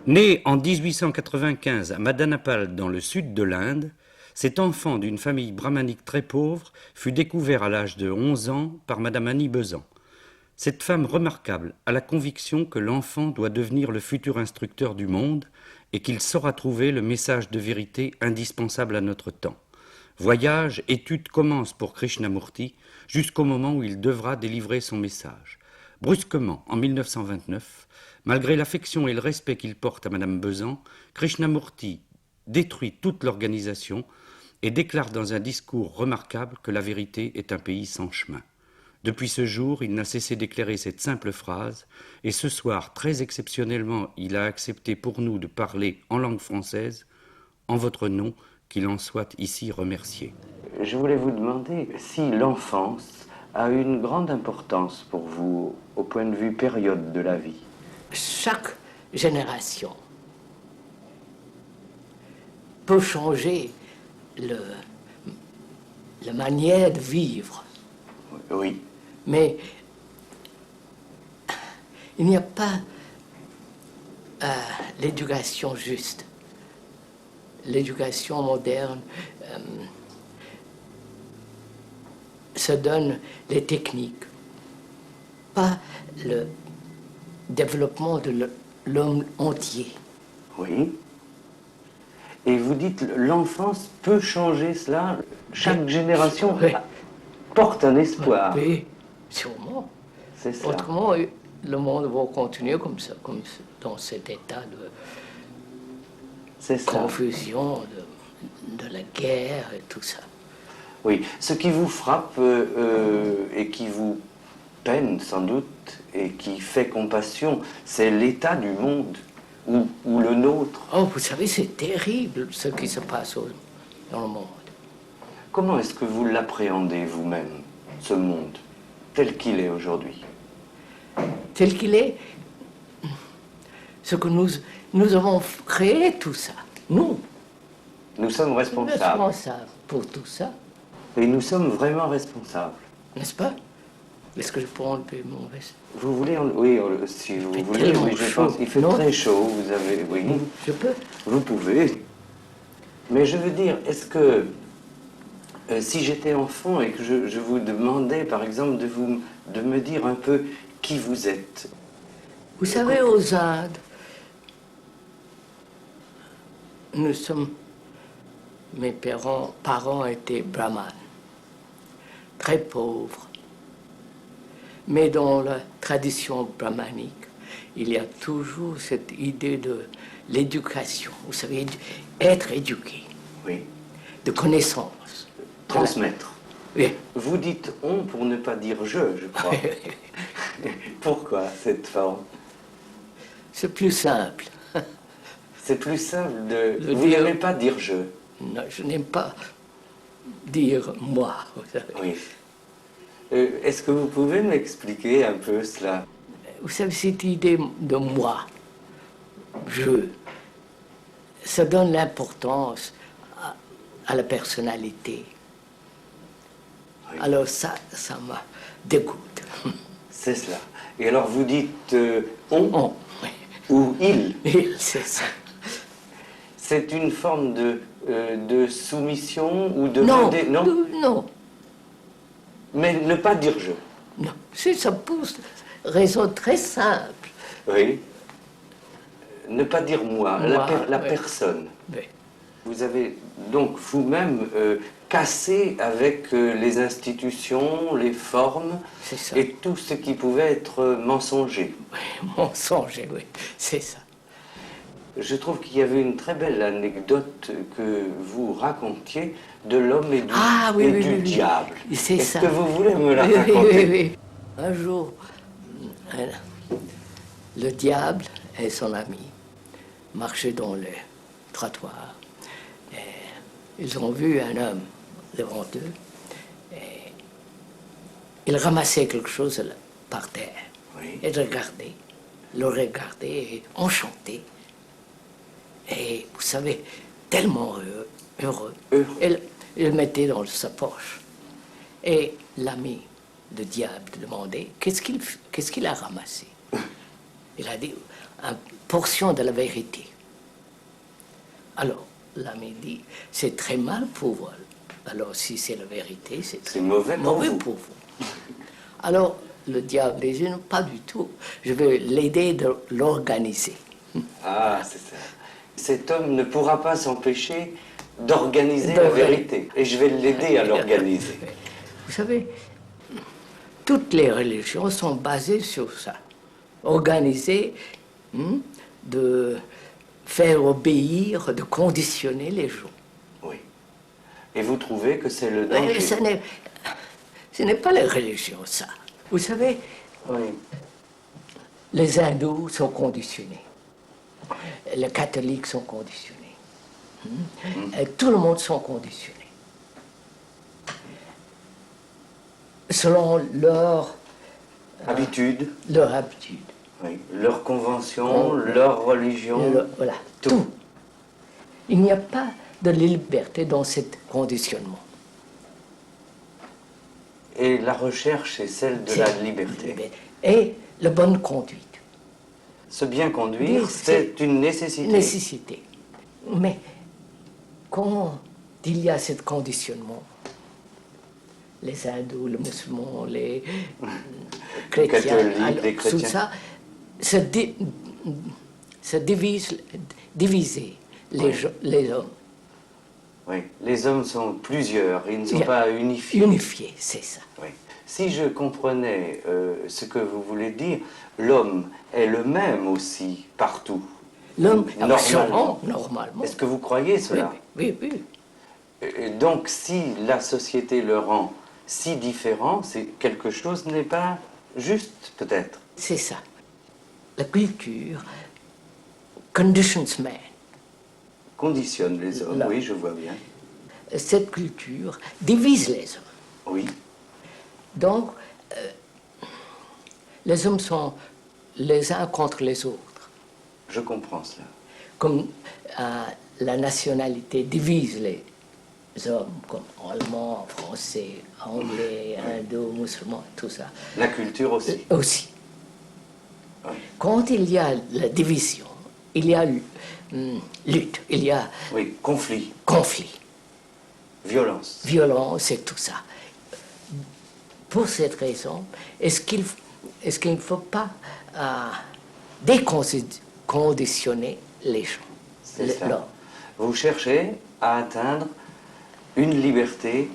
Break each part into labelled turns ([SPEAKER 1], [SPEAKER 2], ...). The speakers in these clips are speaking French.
[SPEAKER 1] Né en 1895 à Madanapal dans le sud de l'Inde, cet enfant d'une famille brahmanique très pauvre fut découvert à l'âge de 11 ans par Madame Annie Besant. Cette femme remarquable a la conviction que l'enfant doit devenir le futur instructeur du monde et qu'il saura trouver le message de vérité indispensable à notre temps. Voyage, études commencent pour Krishnamurti jusqu'au moment où il devra délivrer son message. Brusquement, en 1929, malgré l'affection et le respect qu'il porte à Madame Besant, Krishnamurti détruit toute l'organisation et déclare dans un discours remarquable que la vérité est un pays sans chemin. Depuis ce jour, il n'a cessé d'éclairer cette simple phrase, et ce soir, très exceptionnellement, il a accepté pour nous de parler en langue française, en votre nom, qu'il en soit ici remercié.
[SPEAKER 2] Je voulais vous demander si l'enfance a une grande importance pour vous au point de vue période de la vie.
[SPEAKER 3] Chaque génération peut changer la manière de vivre.
[SPEAKER 2] Oui.
[SPEAKER 3] Mais il n'y a pas l'éducation juste. L'éducation moderne se donne les techniques, pas le développement de l'homme entier.
[SPEAKER 2] Oui. Et vous dites l'enfance peut changer cela. Chaque génération porte un espoir.
[SPEAKER 3] Oui, sûrement.
[SPEAKER 2] C'est ça.
[SPEAKER 3] Autrement, le monde va continuer comme ça, dans cet état de confusion, de la guerre et tout ça.
[SPEAKER 2] Oui, ce qui vous frappe et qui vous peine sans doute et qui fait compassion, c'est l'état du monde ou le nôtre.
[SPEAKER 3] Oh, vous savez, c'est terrible ce qui se passe dans le monde.
[SPEAKER 2] Comment est-ce que vous l'appréhendez vous-même, ce monde, tel qu'il est aujourd'hui?
[SPEAKER 3] Tel qu'il est, ce que nous avons créé tout ça, nous.
[SPEAKER 2] Nous sommes responsables.
[SPEAKER 3] Responsables pour tout ça.
[SPEAKER 2] Et nous sommes vraiment responsables.
[SPEAKER 3] N'est-ce pas? Est-ce que je peux enlever mon veste?
[SPEAKER 2] Vous voulez, oui, si vous voulez, oui, je pense. Il fait très chaud, vous avez, oui.
[SPEAKER 3] Je peux?
[SPEAKER 2] Vous pouvez. Mais je veux dire, est-ce que si j'étais enfant et que je vous demandais, par exemple, de me dire un peu qui vous êtes?
[SPEAKER 3] Vous savez, aux Indes, mes parents étaient brahmanes, très pauvres. Mais dans la tradition brahmanique, il y a toujours cette idée de l'éducation. Vous savez, être éduqué.
[SPEAKER 2] Oui.
[SPEAKER 3] De connaissance.
[SPEAKER 2] Transmettre.
[SPEAKER 3] Oui.
[SPEAKER 2] Vous dites on pour ne pas dire je crois. Pourquoi cette forme?
[SPEAKER 3] C'est plus simple.
[SPEAKER 2] C'est plus simple de... Vous n'aimez pas dire je?
[SPEAKER 3] Non, je n'aime pas dire moi, vous savez.
[SPEAKER 2] Oui. Est-ce que vous pouvez m'expliquer un peu cela?
[SPEAKER 3] Vous savez, cette idée de moi, ça donne l'importance à la personnalité. Oui. Alors ça me dégoûte.
[SPEAKER 2] C'est cela. Et alors vous dites on
[SPEAKER 3] oui.
[SPEAKER 2] Ou il?
[SPEAKER 3] Il, c'est ça.
[SPEAKER 2] C'est une forme de soumission ou de...
[SPEAKER 3] Non, non.
[SPEAKER 2] Mais ne pas dire je.
[SPEAKER 3] Non, ça pousse. Raison très simple.
[SPEAKER 2] Oui. Ne pas dire moi, la
[SPEAKER 3] oui.
[SPEAKER 2] personne.
[SPEAKER 3] Oui.
[SPEAKER 2] Vous avez donc vous-même cassé avec les institutions, les formes et tout ce qui pouvait être mensonger.
[SPEAKER 3] Oui, mensonger, oui, c'est ça.
[SPEAKER 2] Je trouve qu'il y avait une très belle anecdote que vous racontiez de l'homme et du diable.
[SPEAKER 3] C'est ça.
[SPEAKER 2] Est-ce que vous voulez me la raconter?
[SPEAKER 3] Oui. Un jour, le diable et son ami marchaient dans le trottoir. Et ils ont vu un homme devant eux. Et il ramassait quelque chose par terre.
[SPEAKER 2] Oui.
[SPEAKER 3] Et le regardait, enchanté. Et vous savez, tellement heureux. Il le mettait dans sa poche. Et l'ami de diable demandait qu'est-ce qu'il a ramassé. Il a dit une portion de la vérité. Alors l'ami dit c'est très mal pour vous. Alors si c'est la vérité, c'est
[SPEAKER 2] mauvais
[SPEAKER 3] pour vous. Alors le diable dit non, pas du tout. Je vais l'aider de l'organiser.
[SPEAKER 2] Ah, c'est ça. Cet homme ne pourra pas s'empêcher d'organiser la vérité. Et je vais l'aider à l'organiser.
[SPEAKER 3] Vous savez, toutes les religions sont basées sur ça. Organiser, de faire obéir, de conditionner les gens.
[SPEAKER 2] Oui. Et vous trouvez que c'est le danger?
[SPEAKER 3] Ce n'est pas la religion, ça. Vous savez,
[SPEAKER 2] Oui.
[SPEAKER 3] les hindous sont conditionnés. Les catholiques sont conditionnés. Et tout le monde sont conditionnés. Selon leur
[SPEAKER 2] Habitude.
[SPEAKER 3] Leur habitude.
[SPEAKER 2] Oui. Leur convention, leur religion.
[SPEAKER 3] Voilà, tout. Il n'y a pas de liberté dans ce conditionnement.
[SPEAKER 2] Et la recherche est celle de la liberté.
[SPEAKER 3] Et la bonne conduite.
[SPEAKER 2] Se bien conduire, c'est une nécessité.
[SPEAKER 3] Nécessité. Mais quand il y a ce conditionnement, les hindous, les musulmans, les chrétiens,
[SPEAKER 2] catholiques, les chrétiens,
[SPEAKER 3] tout ça, se diviser les hommes.
[SPEAKER 2] Oui, les hommes sont plusieurs, ils ne sont pas unifiés.
[SPEAKER 3] Unifiés, c'est ça.
[SPEAKER 2] Oui. Si je comprenais ce que vous voulez dire, l'homme est le même aussi partout.
[SPEAKER 3] L'homme,
[SPEAKER 2] normalement.
[SPEAKER 3] Normalement.
[SPEAKER 2] Est-ce que vous croyez cela?
[SPEAKER 3] Oui.
[SPEAKER 2] Donc, si la société le rend si différent, c'est quelque chose n'est pas juste, peut-être.
[SPEAKER 3] C'est ça. La culture conditions man.
[SPEAKER 2] Conditionne les hommes,
[SPEAKER 3] Là.
[SPEAKER 2] oui, je vois bien.
[SPEAKER 3] Cette culture divise les hommes.
[SPEAKER 2] Oui,
[SPEAKER 3] Donc, les hommes sont les uns contre les autres.
[SPEAKER 2] je comprends cela.
[SPEAKER 3] Comme la nationalité divise les hommes, comme allemand, français, anglais, hindou, musulman, tout ça.
[SPEAKER 2] La culture aussi.
[SPEAKER 3] Aussi.
[SPEAKER 2] Oui.
[SPEAKER 3] Quand il y a la division, il y a lutte, il y a
[SPEAKER 2] Oui, conflit,
[SPEAKER 3] conflit,
[SPEAKER 2] violence.
[SPEAKER 3] violence et tout ça. Pour cette raison, est-ce qu'il ne faut pas déconditionner les gens?
[SPEAKER 2] C'est ça. Vous cherchez à atteindre une liberté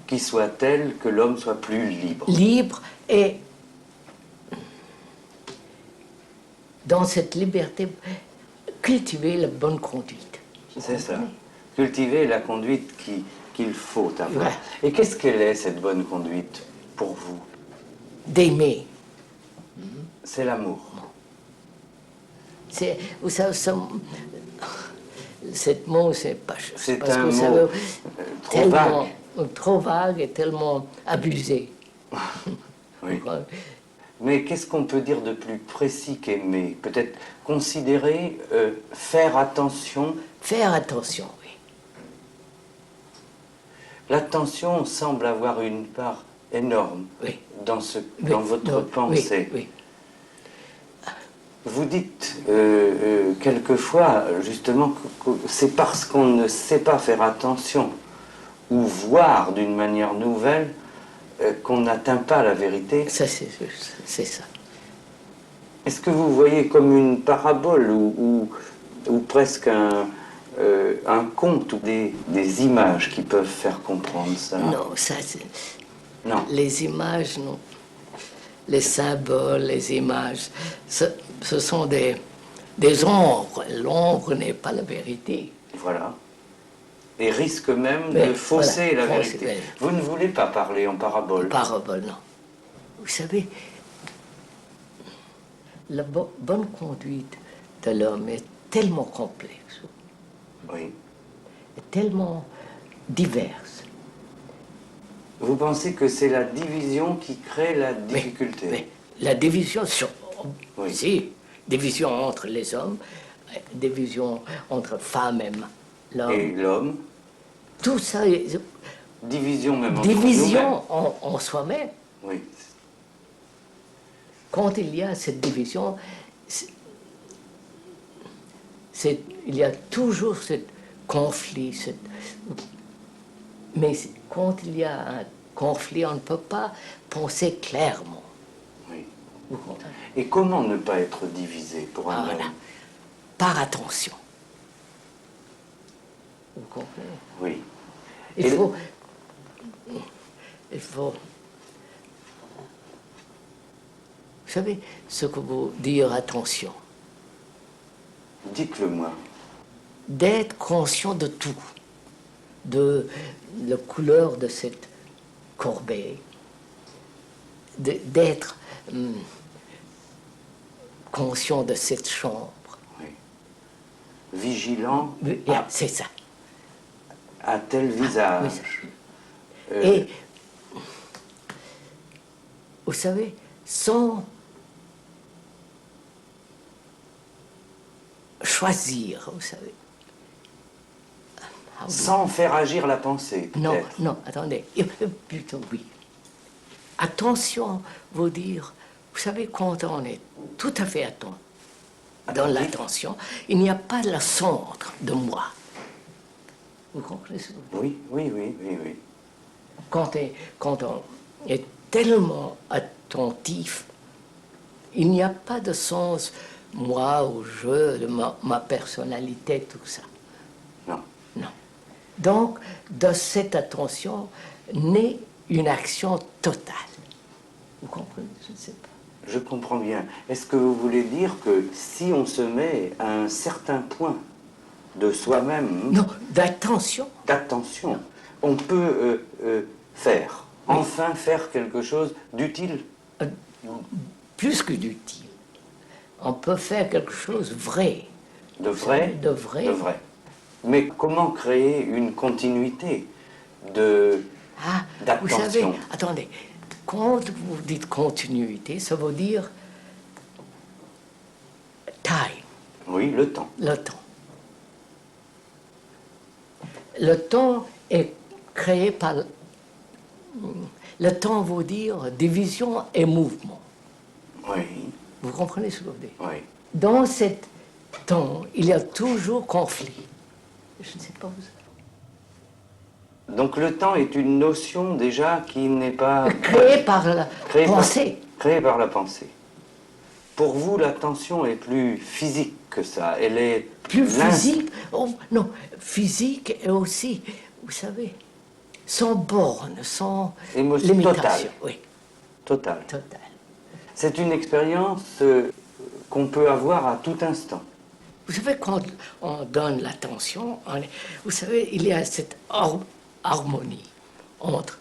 [SPEAKER 2] qui soit telle que l'homme soit plus libre.
[SPEAKER 3] Libre et dans cette liberté, cultiver la bonne conduite.
[SPEAKER 2] C'est ça. Cultiver la conduite qu'il faut avoir.
[SPEAKER 3] Ouais.
[SPEAKER 2] Et qu'est-ce qu'elle est, cette bonne conduite, pour vous?
[SPEAKER 3] D'aimer.
[SPEAKER 2] C'est l'amour.
[SPEAKER 3] Vous savez, cette mot, c'est pas...
[SPEAKER 2] C'est
[SPEAKER 3] parce
[SPEAKER 2] un
[SPEAKER 3] que vous
[SPEAKER 2] mot
[SPEAKER 3] savez,
[SPEAKER 2] trop vague.
[SPEAKER 3] Trop vague et tellement abusé.
[SPEAKER 2] Oui. Mais qu'est-ce qu'on peut dire de plus précis qu'aimer? Peut-être considérer, faire attention.
[SPEAKER 3] Faire attention, oui.
[SPEAKER 2] L'attention semble avoir une part énorme
[SPEAKER 3] Oui.
[SPEAKER 2] dans votre pensée.
[SPEAKER 3] Oui.
[SPEAKER 2] Vous dites quelquefois, justement, que c'est parce qu'on ne sait pas faire attention ou voir d'une manière nouvelle qu'on n'atteint pas la vérité.
[SPEAKER 3] Ça, c'est ça.
[SPEAKER 2] Est-ce que vous voyez comme une parabole ou presque un conte ou des images qui peuvent faire comprendre ça?
[SPEAKER 3] Non, ça, c'est...
[SPEAKER 2] Non.
[SPEAKER 3] Les images, non. Les symboles, les images, ce sont des ombres. L'ombre n'est pas la vérité.
[SPEAKER 2] Voilà. Et risque même
[SPEAKER 3] Mais,
[SPEAKER 2] de fausser
[SPEAKER 3] voilà,
[SPEAKER 2] la vérité.
[SPEAKER 3] fausser.
[SPEAKER 2] Vous ne voulez pas parler en parabole?
[SPEAKER 3] Parabole, non. Vous savez, la bonne conduite de l'homme est tellement complexe,
[SPEAKER 2] Oui.
[SPEAKER 3] est tellement diverse.
[SPEAKER 2] Vous pensez que c'est la division qui crée la
[SPEAKER 3] Mais
[SPEAKER 2] difficulté?
[SPEAKER 3] la division,
[SPEAKER 2] Oui.
[SPEAKER 3] si, division entre les hommes, division entre femmes et
[SPEAKER 2] Et
[SPEAKER 3] l'homme,
[SPEAKER 2] l'homme?
[SPEAKER 3] tout ça,
[SPEAKER 2] Division même entre nous-mêmes.
[SPEAKER 3] division en soi-même.
[SPEAKER 2] Oui.
[SPEAKER 3] Quand il y a cette division, il y a toujours ce conflit. Mais quand il y a un conflit, on ne peut pas penser clairement.
[SPEAKER 2] Oui.
[SPEAKER 3] Vous comprenez?
[SPEAKER 2] Et comment ne pas être divisé pour un
[SPEAKER 3] Voilà.
[SPEAKER 2] homme?
[SPEAKER 3] Par attention. Vous comprenez?
[SPEAKER 2] Oui.
[SPEAKER 3] Il
[SPEAKER 2] Et
[SPEAKER 3] faut. Vous savez ce que veut dire attention?
[SPEAKER 2] Dites-le moi.
[SPEAKER 3] D'être conscient de tout, de la couleur de cette corbeille, d'être conscient de cette chambre.
[SPEAKER 2] Oui. Vigilant
[SPEAKER 3] C'est ça.
[SPEAKER 2] à tel
[SPEAKER 3] Oui,
[SPEAKER 2] visage.
[SPEAKER 3] ça. Et vous savez, sans choisir, vous savez.
[SPEAKER 2] Sans faire agir la pensée,
[SPEAKER 3] Non,
[SPEAKER 2] peut-être.
[SPEAKER 3] non, attendez, plutôt oui. Attention veut dire, vous savez, quand on est tout à fait attentif dans l'attention, il n'y a pas le centre de moi. Vous comprenez ce que je veux dire?
[SPEAKER 2] Oui, oui, oui, oui, oui.
[SPEAKER 3] Quand on est tellement attentif, il n'y a pas de sens, moi, au jeu, de ma personnalité, tout ça.
[SPEAKER 2] Non.
[SPEAKER 3] Non. Donc, de cette attention naît une action totale. Vous comprenez? Je ne sais pas.
[SPEAKER 2] Je comprends bien. Est-ce que vous voulez dire que si on se met à un certain point de soi-même,
[SPEAKER 3] Non, d'attention.
[SPEAKER 2] d'attention, on peut enfin faire quelque chose d'utile?
[SPEAKER 3] Plus que d'utile. On peut faire quelque chose vrai.
[SPEAKER 2] De vrai?
[SPEAKER 3] De vrai.
[SPEAKER 2] De vrai. Mais comment créer une continuité
[SPEAKER 3] Ah, vous
[SPEAKER 2] d'attention?
[SPEAKER 3] savez, attendez, quand vous dites continuité, ça veut dire time,
[SPEAKER 2] Oui, le temps.
[SPEAKER 3] le temps. Le temps est créé par... Le temps veut dire division et mouvement.
[SPEAKER 2] Oui,
[SPEAKER 3] Vous comprenez ce que je veux dire?
[SPEAKER 2] oui.
[SPEAKER 3] Dans ce temps, il y a toujours conflit. Je ne sais pas vous...
[SPEAKER 2] Donc le temps est une notion déjà qui n'est pas...
[SPEAKER 3] Créé par la pensée.
[SPEAKER 2] Créée par la pensée. Pour vous, l'attention est plus physique que ça. Elle est...
[SPEAKER 3] Plus physique. Oh, non, physique et aussi, vous savez, sans borne, sans limitation.
[SPEAKER 2] Totale.
[SPEAKER 3] Oui,
[SPEAKER 2] Totale.
[SPEAKER 3] total.
[SPEAKER 2] C'est une expérience qu'on peut avoir à tout instant.
[SPEAKER 3] Vous savez, quand on donne l'attention, vous savez, il y a cette harmonie entre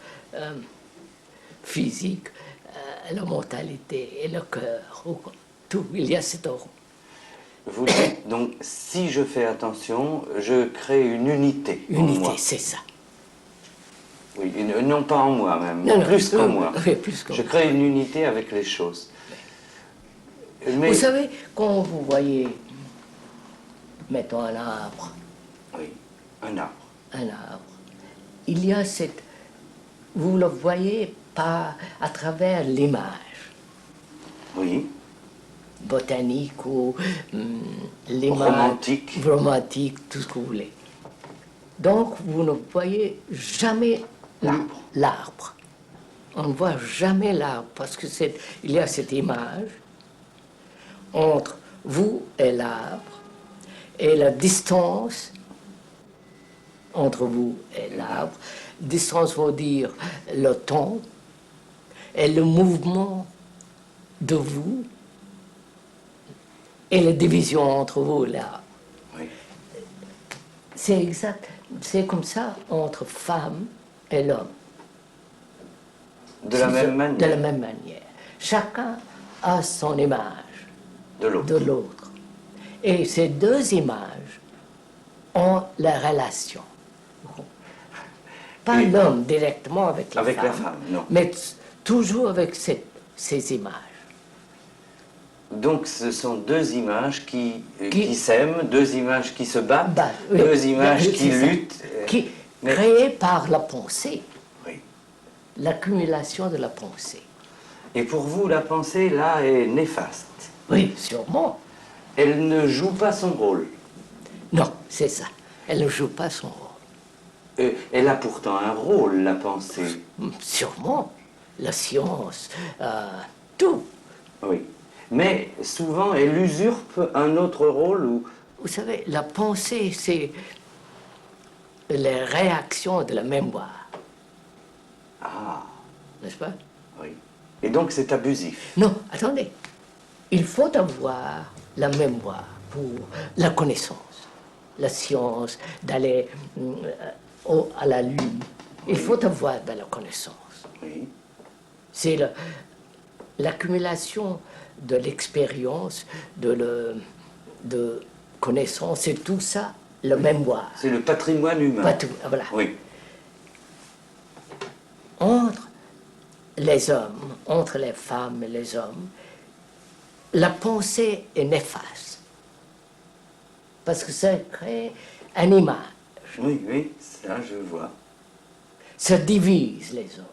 [SPEAKER 3] physique, la mentalité et le cœur. Tout, il y a cette harmonie.
[SPEAKER 2] Vous dites donc, si je fais attention, je crée une unité en
[SPEAKER 3] Unité,
[SPEAKER 2] moi.
[SPEAKER 3] c'est ça.
[SPEAKER 2] Oui, non pas en moi même,
[SPEAKER 3] Non, non,
[SPEAKER 2] plus qu'en moi.
[SPEAKER 3] oui, plus qu'en
[SPEAKER 2] Je
[SPEAKER 3] moi.
[SPEAKER 2] crée une unité avec les choses. Mais,
[SPEAKER 3] Vous savez, quand vous voyez, mettons un arbre,
[SPEAKER 2] oui, un arbre.
[SPEAKER 3] il y a cette... Vous le voyez pas à travers l'image
[SPEAKER 2] Oui,
[SPEAKER 3] botanique ou l'image romantique, tout ce que vous voulez. Donc, vous ne voyez jamais l'arbre. On ne voit jamais l'arbre parce que il y a cette image entre vous et l'arbre et la distance entre vous et l'arbre. Distance veut dire le temps et le mouvement de vous et la division entre vous et l'arbre.
[SPEAKER 2] oui.
[SPEAKER 3] C'est exact. C'est comme ça entre femme et l'homme.
[SPEAKER 2] De la même manière.
[SPEAKER 3] De la même manière. Chacun a son image
[SPEAKER 2] De l'autre.
[SPEAKER 3] de l'autre. Et ces deux images ont la relation. Pas
[SPEAKER 2] Et-
[SPEAKER 3] l'homme directement avec la
[SPEAKER 2] Avec
[SPEAKER 3] femme,
[SPEAKER 2] la femme, non.
[SPEAKER 3] mais toujours avec ces images.
[SPEAKER 2] Donc ce sont deux images qui
[SPEAKER 3] Qui-
[SPEAKER 2] s'aiment, deux images qui se battent,
[SPEAKER 3] Bah, oui,
[SPEAKER 2] deux images
[SPEAKER 3] oui,
[SPEAKER 2] qui
[SPEAKER 3] c'est ça.
[SPEAKER 2] luttent.
[SPEAKER 3] Qui
[SPEAKER 2] mais-
[SPEAKER 3] créées par la pensée,
[SPEAKER 2] Oui.
[SPEAKER 3] l'accumulation de la pensée.
[SPEAKER 2] Et pour vous, la pensée, là, est néfaste.
[SPEAKER 3] Oui, sûrement.
[SPEAKER 2] Elle ne joue pas son rôle.
[SPEAKER 3] Non, c'est ça. Elle ne joue pas son rôle.
[SPEAKER 2] Elle a pourtant un rôle, la pensée.
[SPEAKER 3] Sûrement. La science, tout.
[SPEAKER 2] Oui. Mais souvent, elle usurpe un autre rôle où...
[SPEAKER 3] Vous savez, la pensée, c'est les réactions de la mémoire.
[SPEAKER 2] Ah,
[SPEAKER 3] N'est-ce pas?
[SPEAKER 2] oui. Et donc c'est abusif.
[SPEAKER 3] Non, attendez. Il faut avoir la mémoire pour la connaissance, la science, d'aller à la Lune. Il faut avoir de la connaissance.
[SPEAKER 2] Oui.
[SPEAKER 3] C'est l'accumulation de l'expérience, de connaissances, et tout ça, la mémoire.
[SPEAKER 2] C'est le patrimoine humain.
[SPEAKER 3] Pas tout, voilà.
[SPEAKER 2] Oui.
[SPEAKER 3] Entre les hommes, entre les femmes et les hommes, la pensée est néfaste. Parce que ça crée une image.
[SPEAKER 2] Oui, oui, ça je vois.
[SPEAKER 3] Ça divise les hommes.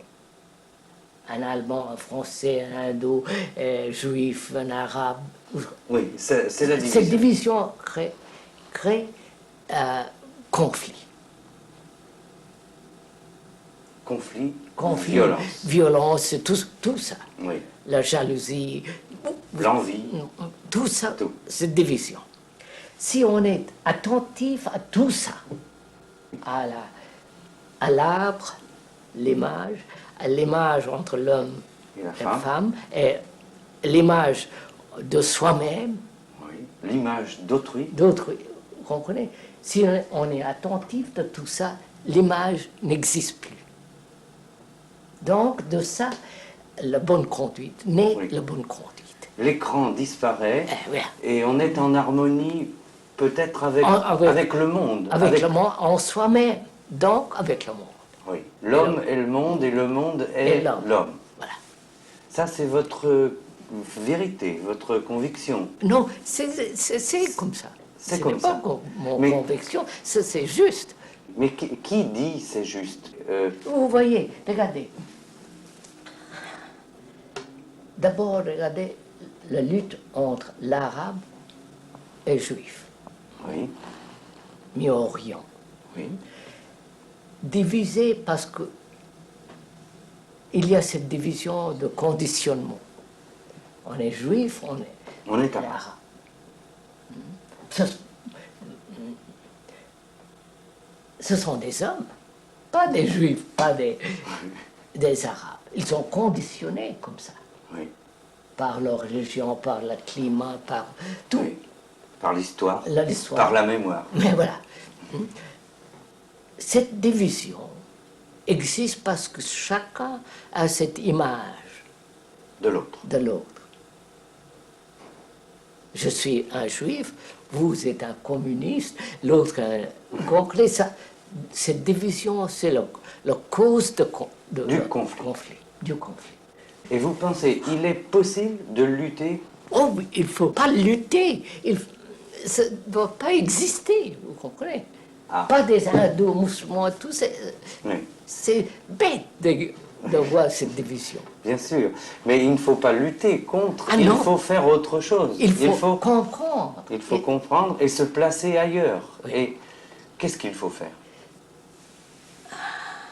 [SPEAKER 3] Un Allemand, un Français, un Indo, un Juif, un Arabe.
[SPEAKER 2] Oui, c'est la division.
[SPEAKER 3] Cette division crée conflit.
[SPEAKER 2] Conflit, violence.
[SPEAKER 3] Violence, tout ça.
[SPEAKER 2] Oui.
[SPEAKER 3] La jalousie,
[SPEAKER 2] L'envie.
[SPEAKER 3] tout ça,
[SPEAKER 2] Tout.
[SPEAKER 3] cette division. Si on est attentif à tout ça, à l'arbre, l'image, à l'image entre l'homme
[SPEAKER 2] Et la
[SPEAKER 3] et la
[SPEAKER 2] femme.
[SPEAKER 3] femme, et l'image de soi-même,
[SPEAKER 2] Oui. L'image d'autrui.
[SPEAKER 3] d'autrui, vous comprenez? Si on est attentif de tout ça, l'image n'existe plus. Donc, de ça, la bonne conduite, naît
[SPEAKER 2] Oui.
[SPEAKER 3] la bonne conduite.
[SPEAKER 2] L'écran disparaît
[SPEAKER 3] Voilà.
[SPEAKER 2] et on est en harmonie peut-être avec le monde.
[SPEAKER 3] Avec le monde, en soi-même, donc avec le monde.
[SPEAKER 2] Oui. L'homme est le monde et le monde est
[SPEAKER 3] Et l'homme.
[SPEAKER 2] l'homme.
[SPEAKER 3] Voilà.
[SPEAKER 2] Ça, c'est votre vérité, votre conviction.
[SPEAKER 3] Non, c'est comme ça.
[SPEAKER 2] C'est
[SPEAKER 3] Ce
[SPEAKER 2] comme
[SPEAKER 3] n'est
[SPEAKER 2] ça.
[SPEAKER 3] pas mon
[SPEAKER 2] Mais-
[SPEAKER 3] conviction, c'est juste.
[SPEAKER 2] Mais qui dit c'est juste
[SPEAKER 3] Vous voyez, regardez. D'abord, regardez la lutte entre l'arabe et le juif,
[SPEAKER 2] Oui,
[SPEAKER 3] mi-orient.
[SPEAKER 2] oui,
[SPEAKER 3] Divisé parce que il y a cette division de conditionnement. On est juif,
[SPEAKER 2] on est
[SPEAKER 3] arabe.
[SPEAKER 2] arabe.
[SPEAKER 3] Ce sont des hommes, pas des juifs, pas des arabes. Ils sont conditionnés comme ça,
[SPEAKER 2] Oui,
[SPEAKER 3] par leur religion, par le climat, par tout.
[SPEAKER 2] oui. Par l'histoire,
[SPEAKER 3] L'histoire.
[SPEAKER 2] par la mémoire.
[SPEAKER 3] Mais voilà. Cette division existe parce que chacun a cette image
[SPEAKER 2] De l'autre.
[SPEAKER 3] de l'autre. Je suis un juif, vous êtes un communiste, l'autre un concret. Cette division, c'est la cause
[SPEAKER 2] Du conflit.
[SPEAKER 3] Du conflit.
[SPEAKER 2] Et vous pensez, il est possible de lutter?
[SPEAKER 3] Oh, oui, il ne faut pas lutter. Ça ne doit pas exister, vous comprenez?
[SPEAKER 2] Ah.
[SPEAKER 3] Pas des hindous, musulmans, tout ça.
[SPEAKER 2] Oui,
[SPEAKER 3] C'est bête de voir cette division.
[SPEAKER 2] bien sûr. Mais il ne faut pas lutter contre,
[SPEAKER 3] Ah
[SPEAKER 2] il
[SPEAKER 3] non.
[SPEAKER 2] faut faire autre chose.
[SPEAKER 3] Il faut comprendre.
[SPEAKER 2] il faut comprendre et se placer ailleurs.
[SPEAKER 3] Oui.
[SPEAKER 2] Et qu'est-ce qu'il faut faire?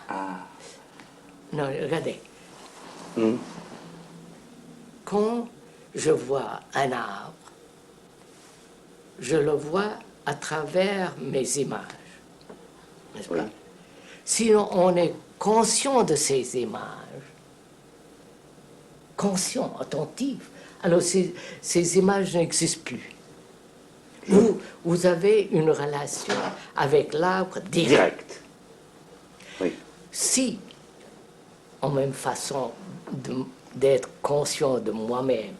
[SPEAKER 2] Ah,
[SPEAKER 3] Non, regardez.
[SPEAKER 2] hum,
[SPEAKER 3] Quand je vois un arbre, je le vois à travers mes images. N'est-ce pas?
[SPEAKER 2] Oui.
[SPEAKER 3] Sinon, on est conscient de ces images, conscient, attentif, alors ces images n'existent plus. Vous avez une relation avec l'arbre direct.
[SPEAKER 2] direct. Oui,
[SPEAKER 3] Si, en même façon d'être conscient de moi-même,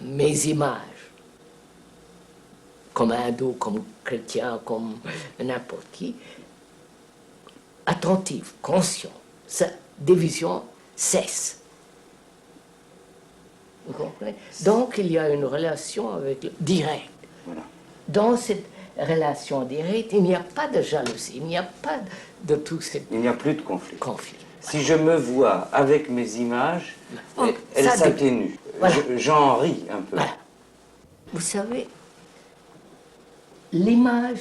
[SPEAKER 3] mes images comme hindou, comme chrétien, comme n'importe qui, attentif, conscient. Sa division cesse. Vous comprenez? Donc il y a une relation avec direct.
[SPEAKER 2] Voilà.
[SPEAKER 3] Dans cette relation directe, il n'y a pas de jalousie, il n'y a pas de tout ce
[SPEAKER 2] Il n'y a plus de conflit.
[SPEAKER 3] conflit.
[SPEAKER 2] Si je me vois avec mes images,
[SPEAKER 3] Oh,
[SPEAKER 2] elles
[SPEAKER 3] ça
[SPEAKER 2] s'atténuent.
[SPEAKER 3] Voilà.
[SPEAKER 2] J'en ris un peu.
[SPEAKER 3] Voilà. Vous savez, l'image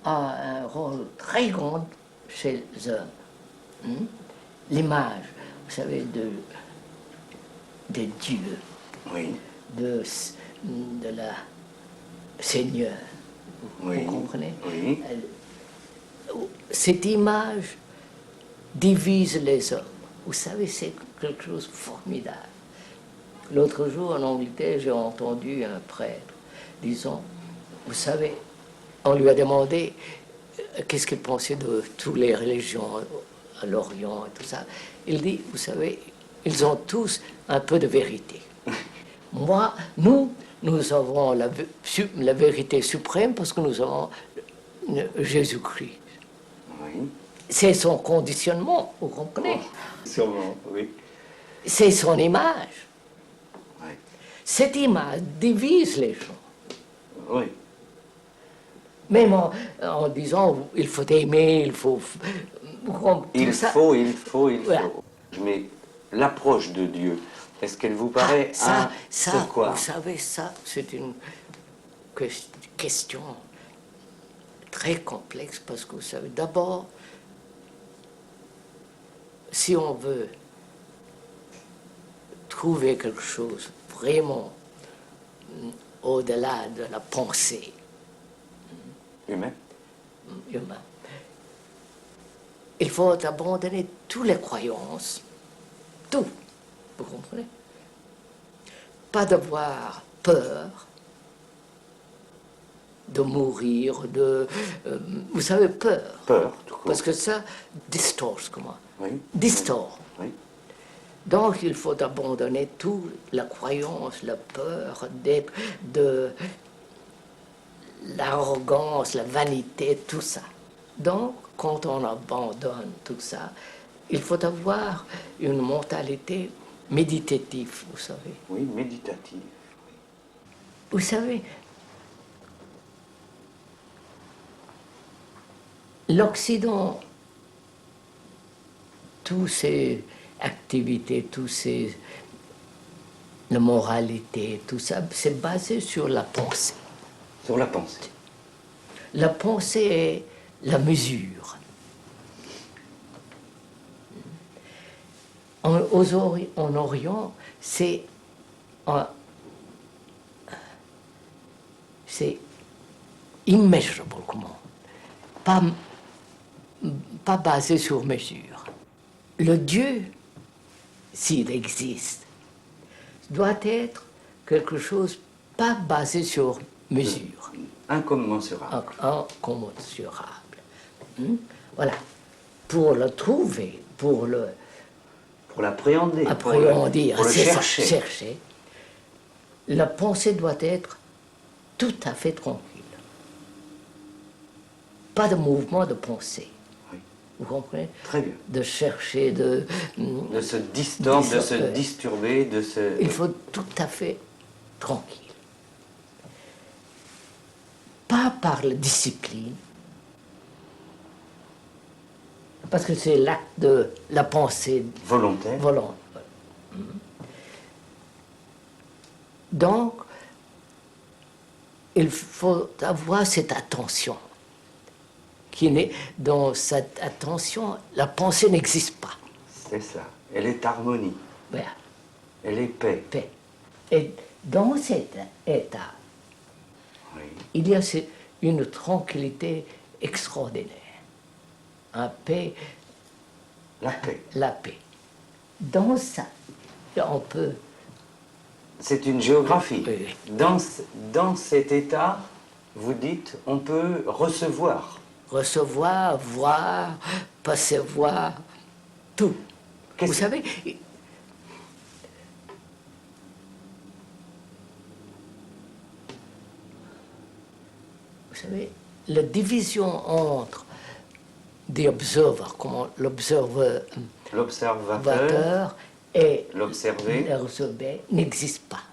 [SPEAKER 3] a un rôle très grand chez les hommes. Hmm? L'image, vous savez, de Dieu,
[SPEAKER 2] Oui,
[SPEAKER 3] de la Seigneur.
[SPEAKER 2] oui.
[SPEAKER 3] Vous comprenez?
[SPEAKER 2] Oui.
[SPEAKER 3] Cette image divise les hommes. Vous savez, c'est quelque chose de formidable. L'autre jour, en Angleterre, j'ai entendu un prêtre disant, vous savez, on lui a demandé qu'est-ce qu'il pensait de toutes les religions à l'Orient et tout ça. Il dit, vous savez, ils ont tous un peu de vérité. Moi, nous avons la vérité suprême parce que nous avons Jésus-Christ.
[SPEAKER 2] Oui.
[SPEAKER 3] C'est son conditionnement, vous comprenez?
[SPEAKER 2] Sûrement, oui.
[SPEAKER 3] C'est son image.
[SPEAKER 2] Oui.
[SPEAKER 3] Cette image divise les gens.
[SPEAKER 2] Oui.
[SPEAKER 3] Même en disant il faut aimer, il faut.
[SPEAKER 2] Il faut.
[SPEAKER 3] Voilà.
[SPEAKER 2] Mais l'approche de Dieu, est-ce qu'elle vous paraît
[SPEAKER 3] ça,
[SPEAKER 2] quoi?
[SPEAKER 3] vous savez, ça, c'est une question très complexe parce que vous savez, d'abord, si on veut trouver quelque chose vraiment au-delà de la pensée
[SPEAKER 2] Humain.
[SPEAKER 3] humaine, il faut abandonner toutes les croyances, tout, vous comprenez? Pas d'avoir peur de mourir, vous savez, peur.
[SPEAKER 2] Peur, tout court.
[SPEAKER 3] Parce que ça distord, comment?
[SPEAKER 2] Oui.
[SPEAKER 3] Distord.
[SPEAKER 2] Oui.
[SPEAKER 3] Donc il faut abandonner toute la croyance, la peur, de l'arrogance, la vanité, tout ça. Donc quand on abandonne tout ça, il faut avoir une mentalité méditative, vous savez.
[SPEAKER 2] Oui, méditative.
[SPEAKER 3] Vous savez, l'Occident, toutes ces activités, la moralité, tout ça, c'est basé sur la pensée.
[SPEAKER 2] Sur la pensée.
[SPEAKER 3] La pensée est la mesure. En Orient, c'est immeasurable, comment? Pas basé sur mesure. Le Dieu, s'il existe, doit être quelque chose pas basé sur mesure.
[SPEAKER 2] Incommensurable.
[SPEAKER 3] Incommensurable. Voilà. Pour le trouver, pour
[SPEAKER 2] l'appréhender.
[SPEAKER 3] appréhender,
[SPEAKER 2] pour le
[SPEAKER 3] c'est ça,
[SPEAKER 2] chercher.
[SPEAKER 3] chercher, la pensée doit être tout à fait tranquille. Pas de mouvement de pensée.
[SPEAKER 2] Oui.
[SPEAKER 3] Vous comprenez?
[SPEAKER 2] Très bien.
[SPEAKER 3] De chercher, de
[SPEAKER 2] se distordre, de se disturber, de se...
[SPEAKER 3] Il faut tout à fait tranquille. Pas par la discipline, parce que c'est l'acte de la pensée
[SPEAKER 2] volontaire.
[SPEAKER 3] Donc, il faut avoir cette attention. Dans cette attention, la pensée n'existe pas.
[SPEAKER 2] C'est ça. Elle est harmonie.
[SPEAKER 3] Voilà.
[SPEAKER 2] Elle est paix.
[SPEAKER 3] Paix. Et dans cet état,
[SPEAKER 2] Oui.
[SPEAKER 3] il y a une tranquillité extraordinaire. La paix. Dans ça, on peut...
[SPEAKER 2] C'est une géographie.
[SPEAKER 3] Oui.
[SPEAKER 2] Dans cet état, vous dites, on peut recevoir.
[SPEAKER 3] Recevoir, voir, percevoir, tout. Vous savez, Vous savez, la division entre the observer, comment l'observateur et l'observé n'existe pas.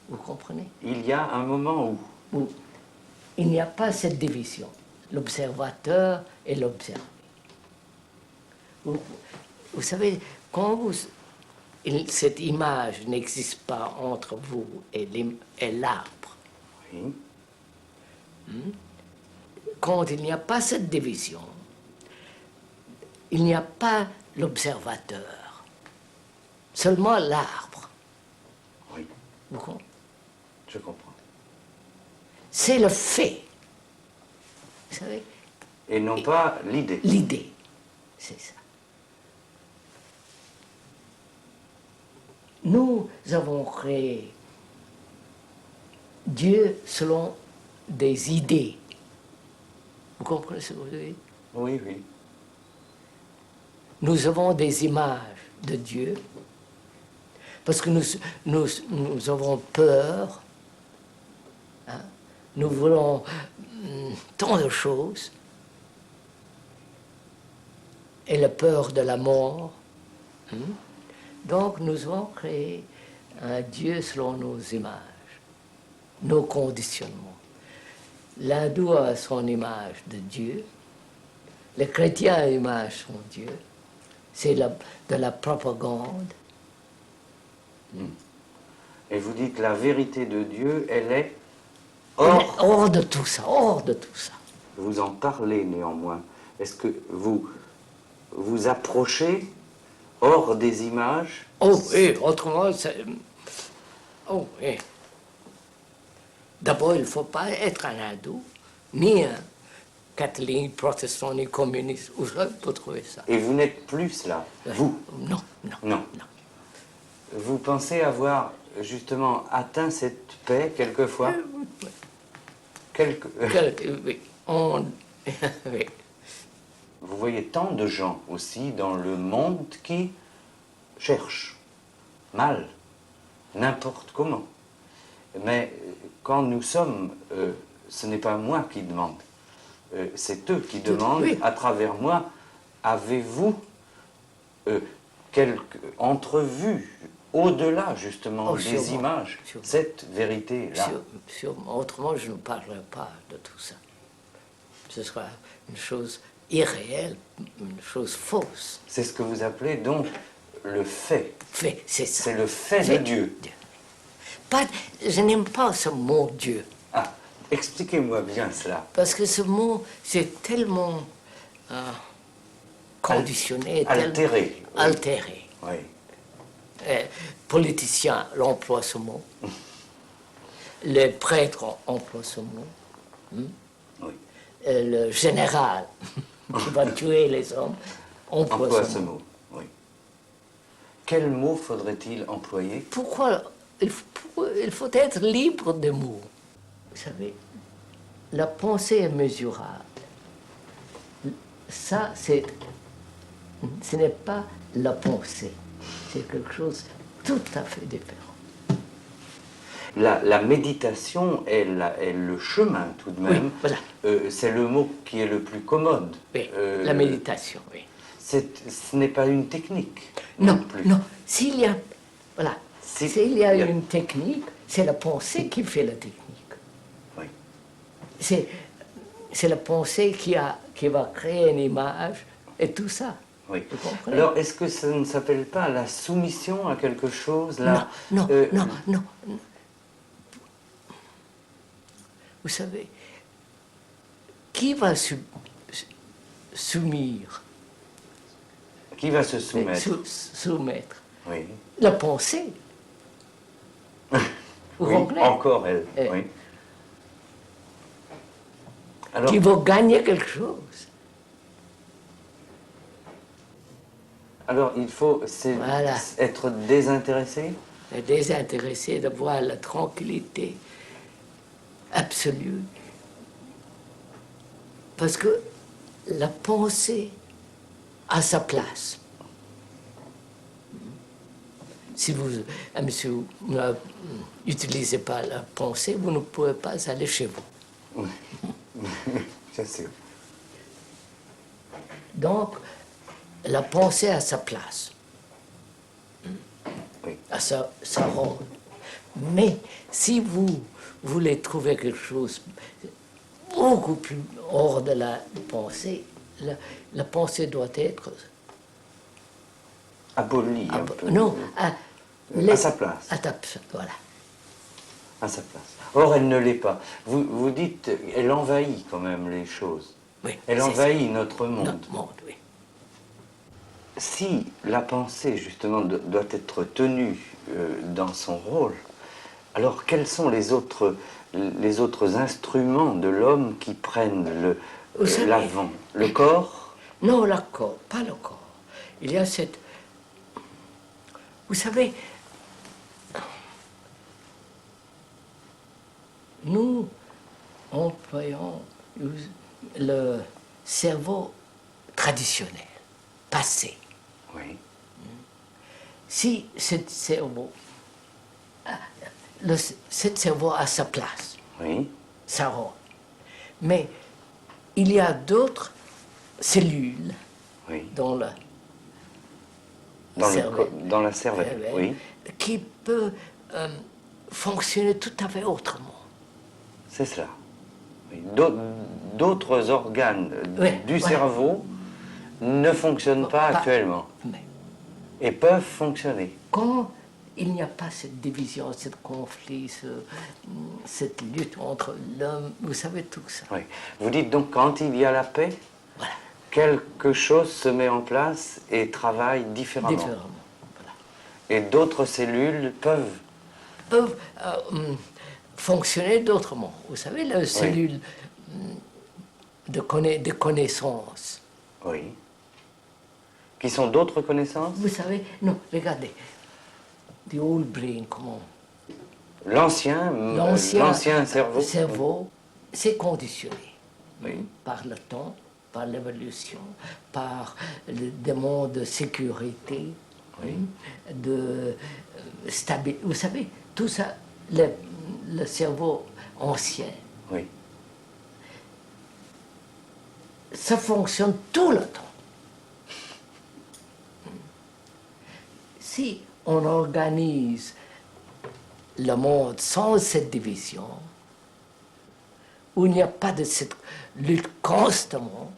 [SPEAKER 3] Vous comprenez?
[SPEAKER 2] Il y a un moment
[SPEAKER 3] où il n'y a pas cette division, l'observateur et l'observé. Vous savez, quand cette image n'existe pas entre vous et l'arbre,
[SPEAKER 2] oui.
[SPEAKER 3] Quand il n'y a pas cette division, il n'y a pas l'observateur, seulement l'arbre.
[SPEAKER 2] Oui.
[SPEAKER 3] Vous comprenez?
[SPEAKER 2] Je comprends.
[SPEAKER 3] C'est le fait, vous savez?
[SPEAKER 2] Et non pas l'idée.
[SPEAKER 3] L'idée, c'est ça. Nous avons créé Dieu selon des idées. Vous comprenez ce que je veux dire?
[SPEAKER 2] Oui, oui.
[SPEAKER 3] Nous avons des images de Dieu parce que nous avons peur, hein? Nous voulons tant de choses, et la peur de la mort. Donc nous avons créé un Dieu selon nos images, nos conditionnements. L'hindou a son image de Dieu, le chrétien a l'image de son Dieu, c'est de la propagande.
[SPEAKER 2] Et vous dites la vérité de Dieu, elle est
[SPEAKER 3] hors de tout ça, hors de tout ça.
[SPEAKER 2] Vous en parlez néanmoins. Est-ce que vous vous approchez hors des images?
[SPEAKER 3] Oh oui, autrement, c'est... Oh oui. D'abord, il ne faut pas être un hindou, ni un catholique, protestant, ni communiste. Où ça, pour trouver ça?
[SPEAKER 2] Et vous n'êtes plus cela, vous?
[SPEAKER 3] Non, non,
[SPEAKER 2] non. Vous pensez avoir justement atteint cette paix quelquefois?
[SPEAKER 3] Oui. Oui.
[SPEAKER 2] Vous voyez tant de gens aussi dans le monde qui cherchent mal, n'importe comment. Mais quand nous sommes, ce n'est pas moi qui demande, c'est eux qui demandent,
[SPEAKER 3] oui.
[SPEAKER 2] À travers moi, avez-vous quelque entrevue au-delà justement des images, cette vérité-là?
[SPEAKER 3] Autrement, je ne parlerai pas de tout ça. Ce sera une chose irréelle, une chose fausse.
[SPEAKER 2] C'est ce que vous appelez donc le fait.
[SPEAKER 3] Fait, c'est ça.
[SPEAKER 2] C'est le fait de Dieu.
[SPEAKER 3] Pas, je n'aime pas ce mot Dieu.
[SPEAKER 2] Ah, expliquez-moi bien cela.
[SPEAKER 3] Parce que ce mot, c'est tellement conditionné,
[SPEAKER 2] altéré.
[SPEAKER 3] Tellement altéré.
[SPEAKER 2] Oui.
[SPEAKER 3] Politiciens l'emploient ce mot. Les prêtres emploient ce mot.
[SPEAKER 2] Oui.
[SPEAKER 3] Le général qui va tuer les hommes emploie ce mot.
[SPEAKER 2] Oui. Quel mot faudrait-il employer?
[SPEAKER 3] Pourquoi il faut être libre de mots. Vous savez, la pensée est mesurable. Ça, ce n'est pas la pensée. C'est quelque chose de tout à fait différent.
[SPEAKER 2] La méditation est le chemin tout de même.
[SPEAKER 3] Oui, voilà.
[SPEAKER 2] C'est le mot qui est le plus commode.
[SPEAKER 3] Oui, la méditation, oui.
[SPEAKER 2] Ce n'est pas une technique.
[SPEAKER 3] Non,
[SPEAKER 2] plus.
[SPEAKER 3] non. S'il y a, voilà, s'il y a une technique, c'est la pensée qui fait la technique.
[SPEAKER 2] Oui.
[SPEAKER 3] C'est la pensée qui va créer une image et tout ça.
[SPEAKER 2] Oui. Alors, est-ce que ça ne s'appelle pas la soumission à quelque chose là?
[SPEAKER 3] Non. Vous savez, qui va soumettre?
[SPEAKER 2] Qui va se soumettre?
[SPEAKER 3] Soumettre.
[SPEAKER 2] Oui.
[SPEAKER 3] La pensée. Vous
[SPEAKER 2] oui,
[SPEAKER 3] comprenez?
[SPEAKER 2] encore elle. Oui. Alors,
[SPEAKER 3] qui va gagner quelque chose.
[SPEAKER 2] Alors, il faut être désintéressé?
[SPEAKER 3] Désintéressé, d'avoir la tranquillité absolue. Parce que la pensée a sa place. Si vous n'utilisez pas la pensée, vous ne pouvez pas aller chez vous.
[SPEAKER 2] Oui. Bien sûr.
[SPEAKER 3] Donc, la pensée à sa place,
[SPEAKER 2] Oui.
[SPEAKER 3] à sa rôle. Mais si vous voulez trouver quelque chose beaucoup plus hors de la pensée, la pensée doit être...
[SPEAKER 2] Abolie un peu.
[SPEAKER 3] Non,
[SPEAKER 2] à sa place.
[SPEAKER 3] Voilà.
[SPEAKER 2] À sa place. Or, elle ne l'est pas. Vous dites, elle envahit quand même les choses.
[SPEAKER 3] Oui,
[SPEAKER 2] Elle
[SPEAKER 3] c'est
[SPEAKER 2] envahit notre monde.
[SPEAKER 3] Notre monde, oui.
[SPEAKER 2] Si la pensée, justement, doit être tenue dans son rôle, alors quels sont les autres instruments de l'homme qui prennent
[SPEAKER 3] Vous savez-
[SPEAKER 2] l'avant? Le corps?
[SPEAKER 3] Non, le corps, pas le corps. Il y a cette... Vous savez, nous employons le cerveau traditionnel, passé.
[SPEAKER 2] Oui.
[SPEAKER 3] Si ce cerveau, ce cerveau a sa place,
[SPEAKER 2] Oui.
[SPEAKER 3] sa rôle, mais il y a d'autres cellules
[SPEAKER 2] Oui.
[SPEAKER 3] dans le
[SPEAKER 2] Dans,
[SPEAKER 3] cerveau,
[SPEAKER 2] dans la cervelle, oui.
[SPEAKER 3] qui peut fonctionner tout à fait autrement.
[SPEAKER 2] C'est cela. Oui. D'autres organes
[SPEAKER 3] Oui,
[SPEAKER 2] du
[SPEAKER 3] voilà.
[SPEAKER 2] cerveau ne fonctionnent pas actuellement
[SPEAKER 3] Mais
[SPEAKER 2] et peuvent fonctionner.
[SPEAKER 3] quand il n'y a pas cette division, ce conflit, cette lutte entre l'homme, vous savez tout ça.
[SPEAKER 2] Oui. Vous dites donc quand il y a la paix,
[SPEAKER 3] Voilà,
[SPEAKER 2] quelque chose se met en place et travaille différemment.
[SPEAKER 3] différemment. Voilà.
[SPEAKER 2] Et d'autres cellules peuvent.
[SPEAKER 3] Peuvent fonctionner d'autrement. Vous savez, la cellule de connaissance.
[SPEAKER 2] Oui. Qui sont d'autres connaissances?
[SPEAKER 3] Vous savez, non, regardez. The old brain, comment?
[SPEAKER 2] L'ancien cerveau.
[SPEAKER 3] C'est conditionné
[SPEAKER 2] Oui.
[SPEAKER 3] par le temps, par l'évolution, par le demande de sécurité, de stabilité. Vous savez, tout ça, le cerveau ancien,
[SPEAKER 2] Oui.
[SPEAKER 3] ça fonctionne tout le temps. Si on organise le monde sans cette division, où il n'y a pas de cette lutte constamment,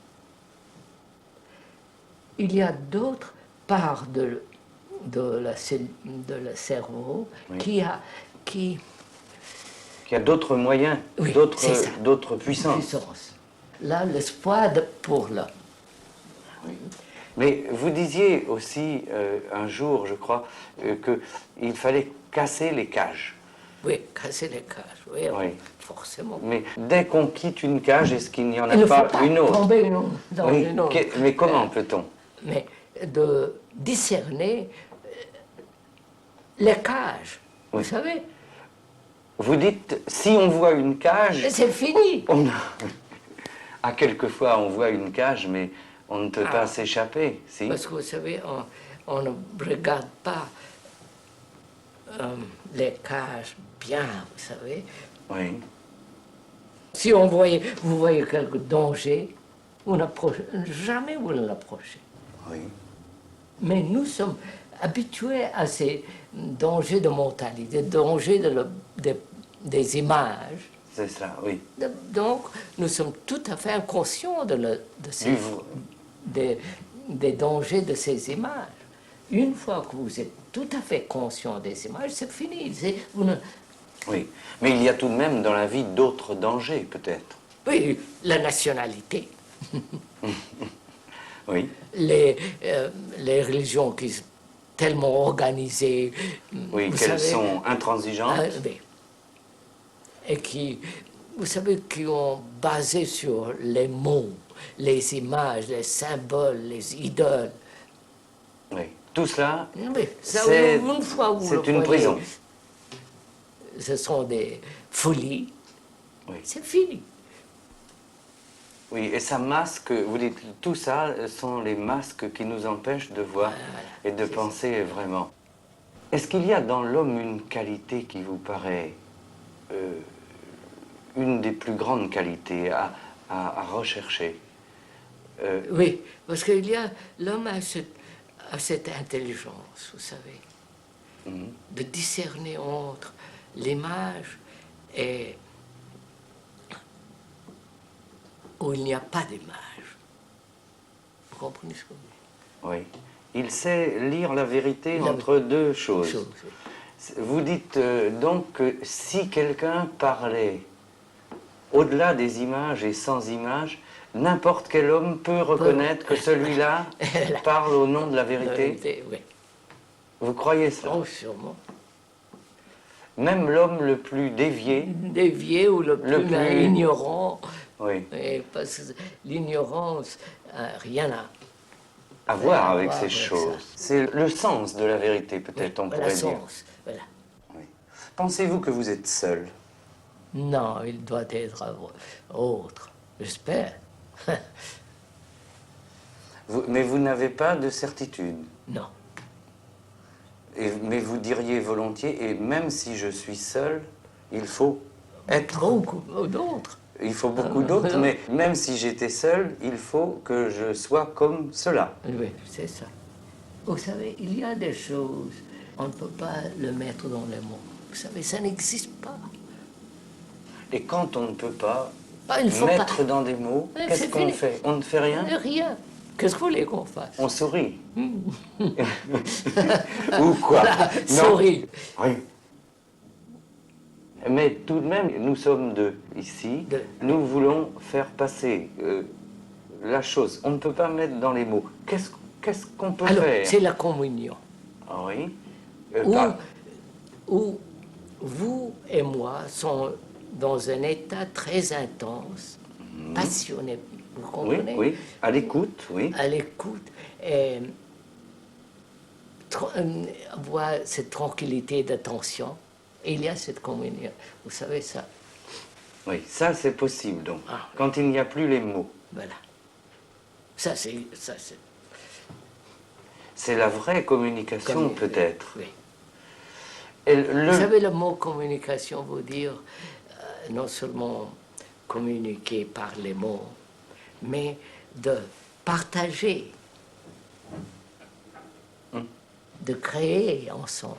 [SPEAKER 3] il y a d'autres parts de la cerveau
[SPEAKER 2] Oui.
[SPEAKER 3] qui
[SPEAKER 2] Qui a d'autres moyens,
[SPEAKER 3] Oui, c'est ça.
[SPEAKER 2] d'autres puissances.
[SPEAKER 3] puissance. Là, l'espoir pour l'homme.
[SPEAKER 2] Mais vous disiez aussi un jour, je crois, qu'il fallait casser les cages.
[SPEAKER 3] Oui, casser les cages, oui,
[SPEAKER 2] Oui.
[SPEAKER 3] forcément.
[SPEAKER 2] Mais dès qu'on quitte une cage, est-ce qu'il n'y en
[SPEAKER 3] Il ne
[SPEAKER 2] a
[SPEAKER 3] faut
[SPEAKER 2] pas une autre?
[SPEAKER 3] tomber dans
[SPEAKER 2] Oui.
[SPEAKER 3] une autre.
[SPEAKER 2] Mais comment peut-on?
[SPEAKER 3] Mais de discerner les cages,
[SPEAKER 2] Oui.
[SPEAKER 3] vous savez,
[SPEAKER 2] Vous dites, si on voit une cage,
[SPEAKER 3] c'est fini.
[SPEAKER 2] à quelquefois on voit une cage, mais on ne peut pas s'échapper, si?
[SPEAKER 3] Parce que vous savez, on ne regarde pas les cages bien, vous savez.
[SPEAKER 2] Oui.
[SPEAKER 3] Si vous voyez quelque danger, vous n'approchez, jamais vous ne l'approchez.
[SPEAKER 2] Oui.
[SPEAKER 3] Mais nous sommes habitués à ces dangers de mortalité, des dangers des images.
[SPEAKER 2] C'est cela, oui.
[SPEAKER 3] Donc, nous sommes tout à fait inconscients des dangers de ces images. Une fois que vous êtes tout à fait conscient des images, c'est fini.
[SPEAKER 2] Oui. Mais il y a tout de même dans la vie d'autres dangers, peut-être.
[SPEAKER 3] Oui, la nationalité.
[SPEAKER 2] Oui.
[SPEAKER 3] Les religions qui sont tellement organisées.
[SPEAKER 2] Oui,
[SPEAKER 3] vous
[SPEAKER 2] qu'elles
[SPEAKER 3] savez,
[SPEAKER 2] sont intransigeantes.
[SPEAKER 3] oui. Et qui, vous savez, qui ont basé sur les mots, les images, les symboles, les idoles.
[SPEAKER 2] Oui. Tout cela,
[SPEAKER 3] Oui, ça,
[SPEAKER 2] c'est
[SPEAKER 3] une fois où
[SPEAKER 2] c'est une prison.
[SPEAKER 3] Ce sont des folies.
[SPEAKER 2] Oui.
[SPEAKER 3] C'est fini.
[SPEAKER 2] Oui, et ça masque, vous dites, tout ça sont les masques qui nous empêchent de voir et de penser vraiment. Est-ce qu'il y a dans l'homme une qualité qui vous paraît une des plus grandes qualités, à rechercher.
[SPEAKER 3] Oui, parce qu'il y a l'homme a cette intelligence, vous savez, de discerner entre l'image et où il n'y a pas d'image. Vous comprenez ce que je veux dire?
[SPEAKER 2] Oui. Il sait lire la vérité entre deux choses. Vous dites donc que si quelqu'un parlait au-delà des images et sans images, n'importe quel homme peut reconnaître que celui-là parle au nom de la vérité.
[SPEAKER 3] Oui.
[SPEAKER 2] Vous croyez ça?
[SPEAKER 3] Oh, sûrement.
[SPEAKER 2] Même l'homme le plus dévié.
[SPEAKER 3] Dévié ou le plus ignorant.
[SPEAKER 2] Oui.
[SPEAKER 3] Et parce que l'ignorance n'a rien
[SPEAKER 2] à voir avec ces choses. C'est le sens de la vérité, peut-être, on pourrait dire.
[SPEAKER 3] Voilà.
[SPEAKER 2] Oui. Pensez-vous que vous êtes seul?
[SPEAKER 3] Non, il doit être autre, j'espère.
[SPEAKER 2] Mais vous n'avez pas de certitude?
[SPEAKER 3] Non.
[SPEAKER 2] Mais vous diriez volontiers, et même si je suis seul, il faut être...
[SPEAKER 3] Beaucoup d'autres.
[SPEAKER 2] Il faut beaucoup d'autres, mais même si j'étais seul, il faut que je sois comme cela.
[SPEAKER 3] Oui, c'est ça. Vous savez, il y a des choses, on ne peut pas le mettre dans les mots. Vous savez, ça n'existe pas.
[SPEAKER 2] Et quand on ne peut pas
[SPEAKER 3] mettre
[SPEAKER 2] dans des mots, qu'est-ce qu'on fait? On ne fait rien?
[SPEAKER 3] Rien. Qu'est-ce que vous voulez qu'on fasse?
[SPEAKER 2] On sourit. Ou quoi?
[SPEAKER 3] Voilà, sourit.
[SPEAKER 2] Oui. Mais tout de même, nous sommes deux ici. Nous voulons faire passer la chose. On ne peut pas mettre dans les mots. Qu'est-ce qu'on peut faire?
[SPEAKER 3] C'est la communion.
[SPEAKER 2] Oui.
[SPEAKER 3] Où vous et moi sommes dans un état très intense, passionné. Vous comprenez?
[SPEAKER 2] Oui, oui. À l'écoute, oui.
[SPEAKER 3] À l'écoute. Et avoir cette tranquillité d'attention. Et il y a cette communion. Vous savez ça?
[SPEAKER 2] Oui, ça c'est possible donc. Quand il n'y a plus les mots.
[SPEAKER 3] Voilà. Ça c'est.
[SPEAKER 2] C'est la vraie communication peut-être.
[SPEAKER 3] Oui.
[SPEAKER 2] Et
[SPEAKER 3] Vous savez, le mot communication veut dire non seulement communiquer par les mots, mais de partager, de créer ensemble.